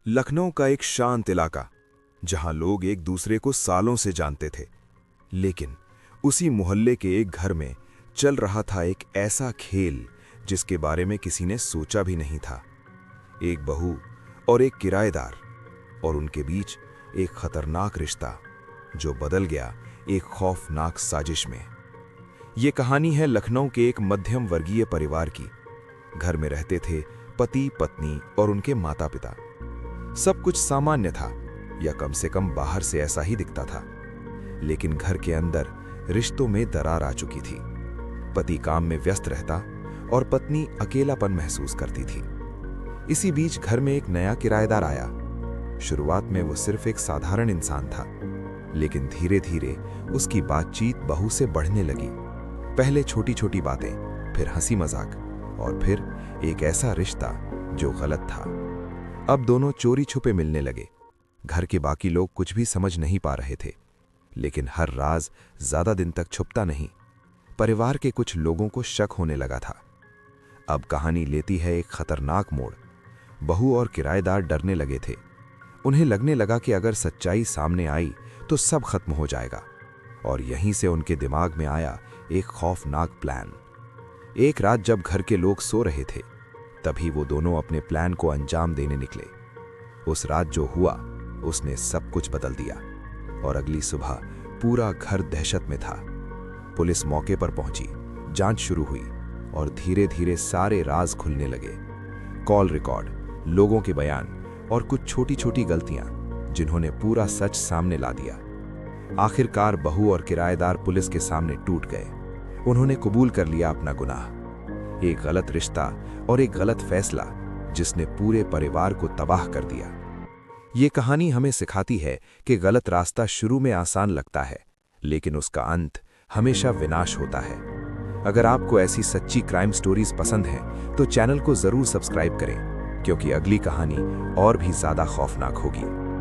लखनऊ का एक शांत इलाका, जहां लोग एक दूसरे को सालों से जानते थे। लेकिन उसी मोहल्ले के एक घर में चल रहा था एक ऐसा खेल जिसके बारे में किसी ने सोचा भी नहीं था। एक बहू और एक किराएदार, और उनके बीच एक खतरनाक रिश्ता जो बदल गया एक खौफनाक साजिश में। ये कहानी है लखनऊ के एक मध्यम वर्गीय परिवार की। घर में रहते थे पति, पत्नी और उनके माता पिता। सब कुछ सामान्य था, या कम से कम बाहर से ऐसा ही दिखता था। लेकिन घर के अंदर रिश्तों में दरार आ चुकी थी। पति काम में व्यस्त रहता और पत्नी अकेलापन महसूस करती थी। इसी बीच घर में एक नया किराएदार आया। शुरुआत में वो सिर्फ एक साधारण इंसान था, लेकिन धीरे धीरे उसकी बातचीत बहू से बढ़ने लगी। पहले छोटी छोटी बातें, फिर हंसी मजाक, और फिर एक ऐसा रिश्ता जो गलत था। अब दोनों चोरी छुपे मिलने लगे। घर के बाकी लोग कुछ भी समझ नहीं पा रहे थे, लेकिन हर राज ज्यादा दिन तक छुपता नहीं। परिवार के कुछ लोगों को शक होने लगा था। अब कहानी लेती है एक खतरनाक मोड़। बहू और किराएदार डरने लगे थे। उन्हें लगने लगा कि अगर सच्चाई सामने आई तो सब खत्म हो जाएगा। और यहीं से उनके दिमाग में आया एक खौफनाक प्लान। एक रात जब घर के लोग सो रहे थे, तभी वो दोनों अपने प्लान को अंजाम देने निकले। उस रात जो हुआ उसने सब कुछ बदल दिया, और अगली सुबह पूरा घर दहशत में था। पुलिस मौके पर पहुंची, जांच शुरू हुई, और धीरे धीरे सारे राज खुलने लगे। कॉल रिकॉर्ड, लोगों के बयान और कुछ छोटी छोटी गलतियां जिन्होंने पूरा सच सामने ला दिया। आखिरकार बहू और किराएदार पुलिस के सामने टूट गए। उन्होंने कबूल कर लिया अपना गुनाह। एक गलत रिश्ता और एक गलत फैसला जिसने पूरे परिवार को तबाह कर दिया। ये कहानी हमें सिखाती है कि गलत रास्ता शुरू में आसान लगता है, लेकिन उसका अंत हमेशा विनाश होता है। अगर आपको ऐसी सच्ची क्राइम स्टोरीज पसंद हैं, तो चैनल को जरूर सब्सक्राइब करें, क्योंकि अगली कहानी और भी ज्यादा खौफनाक होगी।